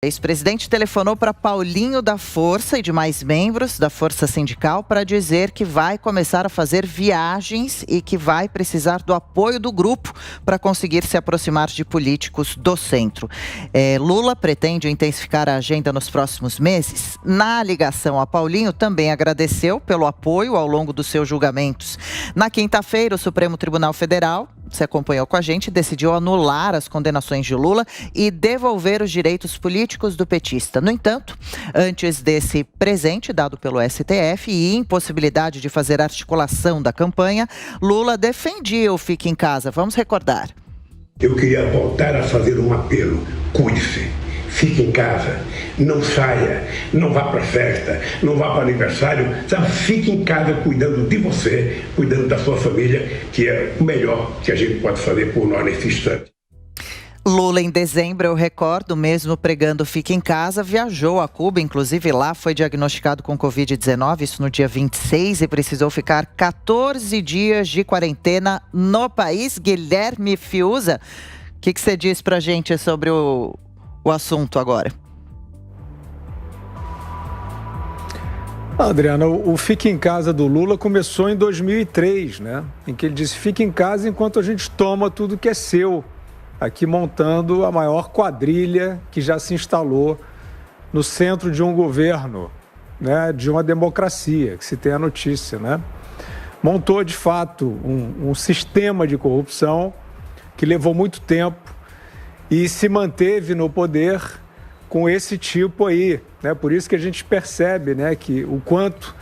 O ex-presidente telefonou para Paulinho da Força e demais membros da Força Sindical para dizer que vai começar a fazer viagens e que vai precisar do apoio do grupo para conseguir se aproximar de políticos do centro. Lula pretende intensificar a agenda nos próximos meses. Na ligação a Paulinho, também agradeceu pelo apoio ao longo dos seus julgamentos. Na quinta-feira, o Supremo Tribunal Federal, você acompanhou com a gente, decidiu anular as condenações de Lula e devolver os direitos políticos do petista. No entanto, antes desse presente dado pelo STF e impossibilidade de fazer articulação da campanha, Lula defendia o Fique em Casa. Vamos recordar. Eu queria voltar a fazer um apelo. Cuide-se. Fique em casa, não saia, não vá para festa, não vá para aniversário, sabe? Fique em casa cuidando de você, cuidando da sua família, que é o melhor que a gente pode fazer por nós nesse instante. Lula, em dezembro, eu recordo, mesmo pregando Fique em Casa, viajou a Cuba, inclusive lá foi diagnosticado com Covid-19, isso no dia 26, e precisou ficar 14 dias de quarentena no país. Guilherme Fiuza, o que você diz pra gente sobre o assunto agora? Adriana, o Fique em Casa do Lula começou em 2003, né? Em que ele disse: fique em casa enquanto a gente toma tudo que é seu. Aqui montando a maior quadrilha que já se instalou no centro de um governo, né? De uma democracia, que se tem a notícia, né? Montou, de fato, um sistema de corrupção que levou muito tempo e se manteve no poder com esse tipo aí, né? Por isso que a gente percebe, né, que o quanto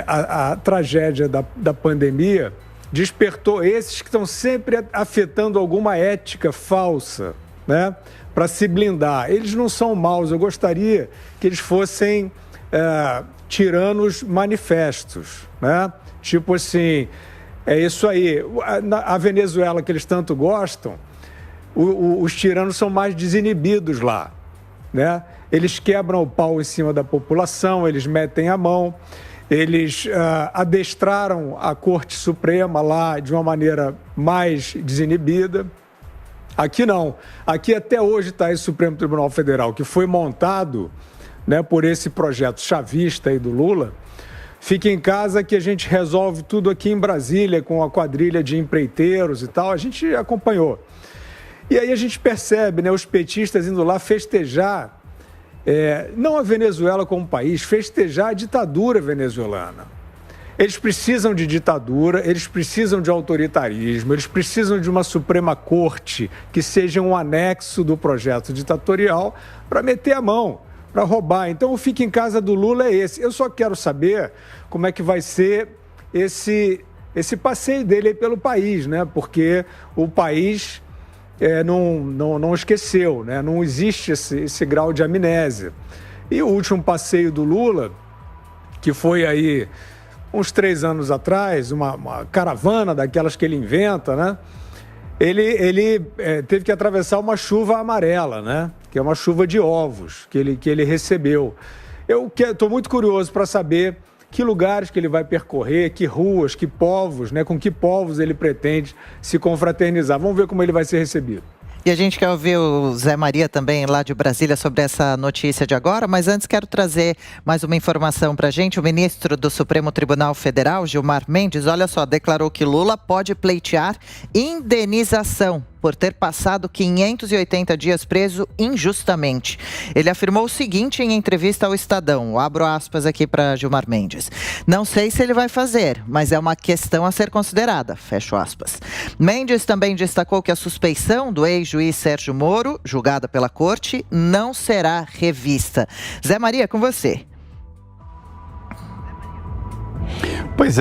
a tragédia da pandemia despertou esses que estão sempre afetando alguma ética falsa, né, para se blindar. Eles não são maus, eu gostaria que eles fossem tiranos manifestos, né? Tipo assim, é isso aí. A Venezuela que eles tanto gostam, os tiranos são mais desinibidos lá, né? Eles quebram o pau em cima da população, eles metem a mão, eles adestraram a Corte Suprema lá de uma maneira mais desinibida. Aqui não. Aqui até hoje está esse Supremo Tribunal Federal, que foi montado, né, por esse projeto chavista aí do Lula. Fique em casa que a gente resolve tudo aqui em Brasília com a quadrilha de empreiteiros e tal. A gente acompanhou. E aí a gente percebe, né, os petistas indo lá festejar, não a Venezuela como país, festejar a ditadura venezuelana. Eles precisam de ditadura, eles precisam de autoritarismo, eles precisam de uma Suprema Corte que seja um anexo do projeto ditatorial para meter a mão, para roubar. Então o Fique em Casa do Lula é esse. Eu só quero saber como é que vai ser esse passeio dele aí pelo país, né? Porque o país não esqueceu, né? Não existe esse grau de amnésia. E o último passeio do Lula, que foi aí uns 3 anos atrás, uma caravana daquelas que ele inventa, né? Ele teve que atravessar uma chuva amarela, né? Que é uma chuva de ovos que ele recebeu. Eu estou muito curioso para saber que lugares que ele vai percorrer, que ruas, que povos, né? Com que povos ele pretende se confraternizar. Vamos ver como ele vai ser recebido. E a gente quer ouvir o Zé Maria também lá de Brasília sobre essa notícia de agora, mas antes quero trazer mais uma informação para a gente. O ministro do Supremo Tribunal Federal, Gilmar Mendes, olha só, declarou que Lula pode pleitear indenização por ter passado 580 dias preso injustamente. Ele afirmou o seguinte em entrevista ao Estadão, abro aspas aqui para Gilmar Mendes: não sei se ele vai fazer, mas é uma questão a ser considerada, fecho aspas. Mendes também destacou que a suspeição do ex-juiz Sérgio Moro, julgada pela corte, não será revista. Zé Maria, com você. Pois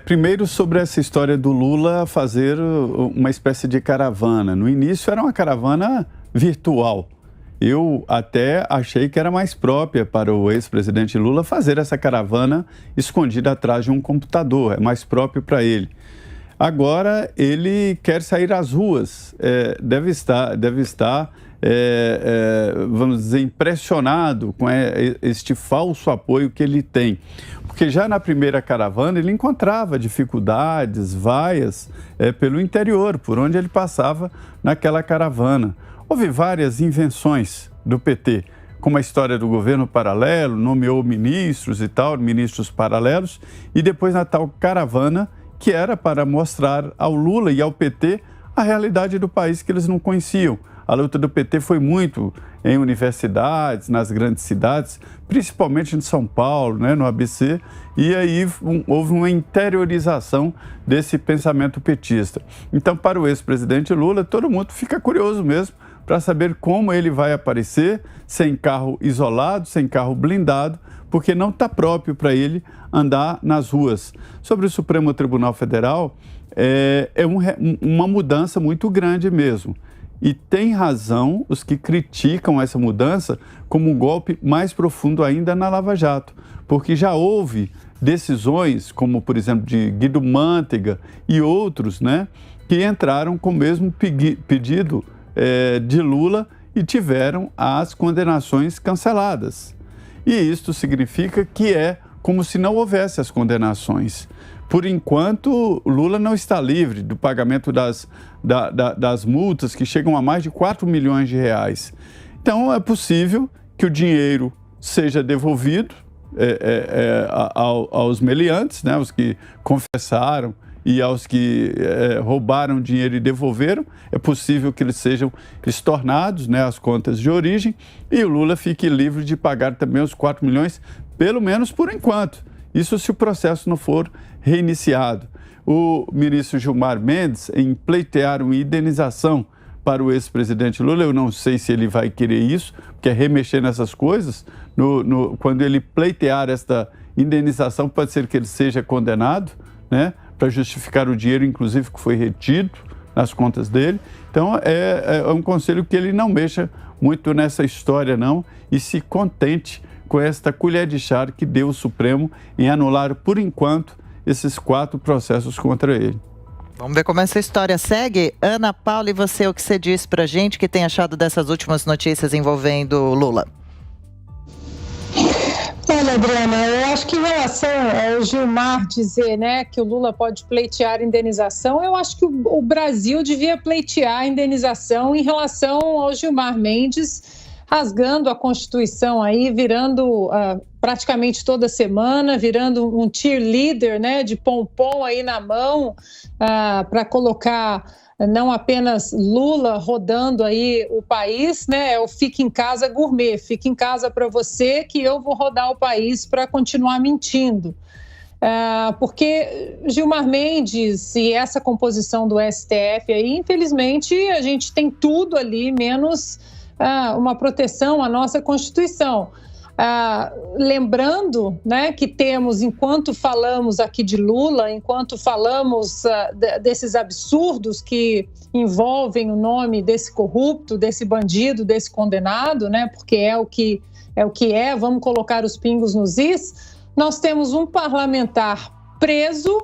primeiro sobre essa história do Lula fazer uma espécie de caravana. No início era uma caravana virtual. Eu até achei que era mais própria para o ex-presidente Lula fazer essa caravana escondida atrás de um computador, é mais próprio para ele. Agora ele quer sair às ruas, deve estar vamos dizer, impressionado com este falso apoio que ele tem. Porque já na primeira caravana ele encontrava dificuldades, vaias pelo interior, por onde ele passava naquela caravana. Houve várias invenções do PT como a história do governo paralelo, nomeou ministros e tal, ministros paralelos, e depois na tal caravana, que era para mostrar ao Lula e ao PT a realidade do país que eles não conheciam. A luta do PT foi muito em universidades, nas grandes cidades, principalmente em São Paulo, né, no ABC, e aí houve uma interiorização desse pensamento petista. Então, para o ex-presidente Lula, todo mundo fica curioso mesmo para saber como ele vai aparecer, sem carro isolado, sem carro blindado, porque não está próprio para ele andar nas ruas. Sobre o Supremo Tribunal Federal, é uma mudança muito grande mesmo. E tem razão os que criticam essa mudança como um golpe mais profundo ainda na Lava Jato, porque já houve decisões, como por exemplo de Guido Mantega e outros, né, que entraram com o mesmo pedido de Lula e tiveram as condenações canceladas. E isto significa que é como se não houvesse as condenações. Por enquanto, Lula não está livre do pagamento das multas que chegam a mais de 4 milhões de reais. Então, é possível que o dinheiro seja devolvido aos meliantes, né, aos que confessaram e aos que roubaram dinheiro e devolveram. É possível que eles sejam estornados, né, às contas de origem, e o Lula fique livre de pagar também os 4 milhões, pelo menos por enquanto. Isso se o processo não for reiniciado. O ministro Gilmar Mendes, em pleitear uma indenização para o ex-presidente Lula, eu não sei se ele vai querer isso, porque é remexer nessas coisas. Quando ele pleitear esta indenização, pode ser que ele seja condenado, né, para justificar o dinheiro, inclusive, que foi retido nas contas dele. Então, é um conselho que ele não mexa muito nessa história, não, e se contente com esta colher de chá que deu o Supremo em anular, por enquanto, esses 4 processos contra ele. Vamos ver como essa história segue. Ana Paula, e você, o que você diz pra gente, que tem achado dessas últimas notícias envolvendo Lula? Olha, Adriana, eu acho que em relação ao Gilmar dizer, né, que o Lula pode pleitear indenização, eu acho que o Brasil devia pleitear indenização em relação ao Gilmar Mendes, rasgando a Constituição aí, virando praticamente toda semana, virando um cheerleader, né, de pompom aí na mão, para colocar não apenas Lula rodando aí o país, né, é o fique em casa gourmet, fique em casa para você que eu vou rodar o país para continuar mentindo. Porque Gilmar Mendes e essa composição do STF aí, infelizmente, a gente tem tudo ali, menos uma proteção à nossa Constituição. Lembrando, né, que temos, enquanto falamos aqui de Lula, enquanto falamos desses absurdos que envolvem o nome desse corrupto, desse bandido, desse condenado, né, porque é o que é, vamos colocar os pingos nos is, nós temos um parlamentar preso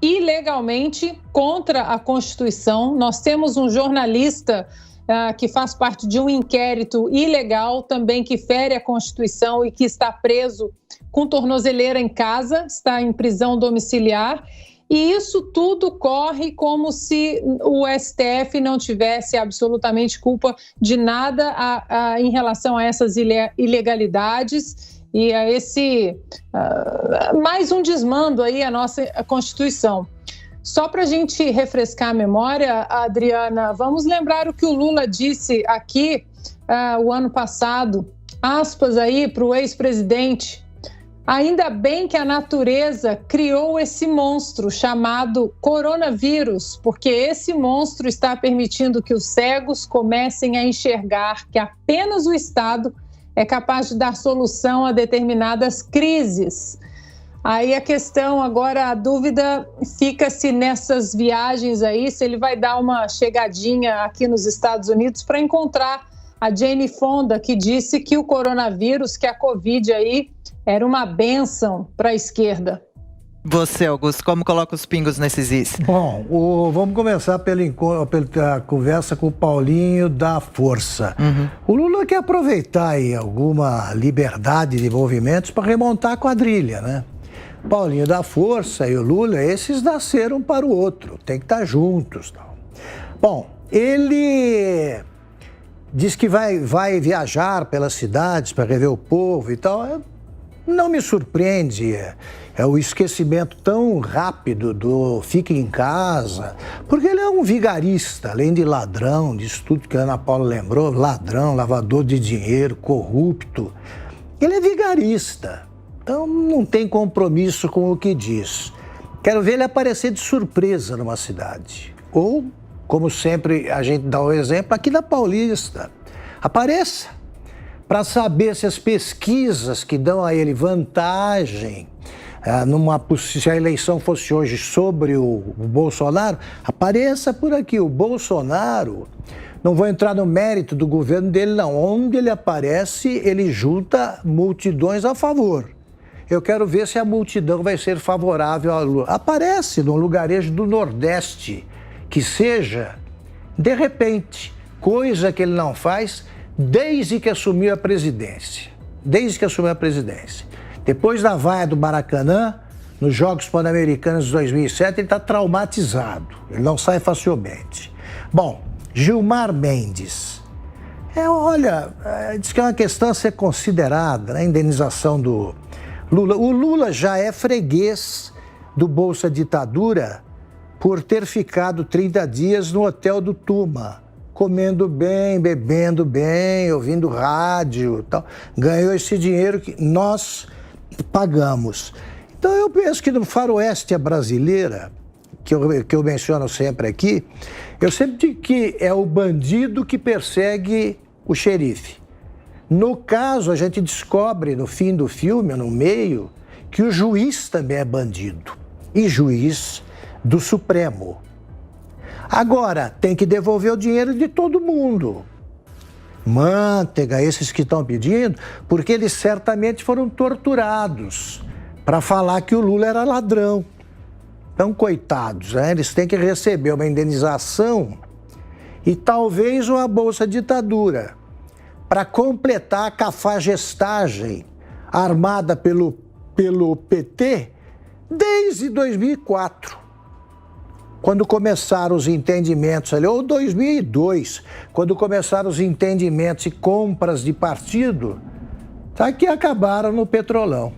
ilegalmente contra a Constituição, nós temos um jornalista que faz parte de um inquérito ilegal também que fere a Constituição e que está preso com tornozeleira em casa, está em prisão domiciliar, e isso tudo corre como se o STF não tivesse absolutamente culpa de nada em relação a essas ilegalidades e a esse mais um desmando aí à nossa Constituição. Só para a gente refrescar a memória, Adriana, vamos lembrar o que o Lula disse aqui o ano passado, aspas aí para o ex-presidente. Ainda bem que a natureza criou esse monstro chamado coronavírus, porque esse monstro está permitindo que os cegos comecem a enxergar que apenas o Estado é capaz de dar solução a determinadas crises. Aí a questão agora, a dúvida fica-se nessas viagens aí, se ele vai dar uma chegadinha aqui nos Estados Unidos para encontrar a Jane Fonda, que disse que o coronavírus, que a Covid aí, era uma bênção para a esquerda. Você, Augusto, como coloca os pingos nesses is? Bom, vamos começar pela conversa com o Paulinho da Força. Uhum. O Lula quer aproveitar aí alguma liberdade de movimentos para remontar a quadrilha, né? Paulinho da Força e o Lula, esses nasceram para o outro, tem que estar juntos. Bom, ele diz que vai viajar pelas cidades para rever o povo e tal. Não me surpreende o esquecimento tão rápido do fique em casa, porque ele é um vigarista, além de ladrão, disso tudo que a Ana Paula lembrou, ladrão, lavador de dinheiro, corrupto. Ele é vigarista, então não tem compromisso com o que diz. Quero ver ele aparecer de surpresa numa cidade. Ou, como sempre a gente dá o exemplo, aqui na Paulista. Apareça para saber se as pesquisas que dão a ele vantagem, se a eleição fosse hoje sobre o Bolsonaro, apareça por aqui. O Bolsonaro, não vou entrar no mérito do governo dele, não. Onde ele aparece, ele junta multidões a favor. Eu quero ver se a multidão vai ser favorável ao Lula. Aparece num lugarejo do Nordeste, que seja, de repente, coisa que ele não faz desde que assumiu a presidência. Desde que assumiu a presidência. Depois da vaia do Maracanã, nos Jogos Pan-Americanos de 2007, ele está traumatizado. Ele não sai facilmente. Bom, Gilmar Mendes. Diz que é uma questão a ser considerada, né? A indenização do Lula. O Lula já é freguês do Bolsa Ditadura por ter ficado 30 dias no hotel do Tuma, comendo bem, bebendo bem, ouvindo rádio e tal. Ganhou esse dinheiro que nós pagamos. Então eu penso que no faroeste brasileira, que eu menciono sempre aqui, eu sempre digo que é o bandido que persegue o xerife. No caso, a gente descobre no fim do filme, no meio, que o juiz também é bandido. E juiz do Supremo. Agora, tem que devolver o dinheiro de todo mundo. Manteiga, esses que estão pedindo, porque eles certamente foram torturados para falar que o Lula era ladrão. Então, coitados, né? Eles têm que receber uma indenização e talvez uma Bolsa Ditadura para completar a cafagestagem armada pelo PT desde 2004. Quando começaram os entendimentos ali, ou 2002, quando começaram os entendimentos e compras de partido, tá que acabaram no Petrolão.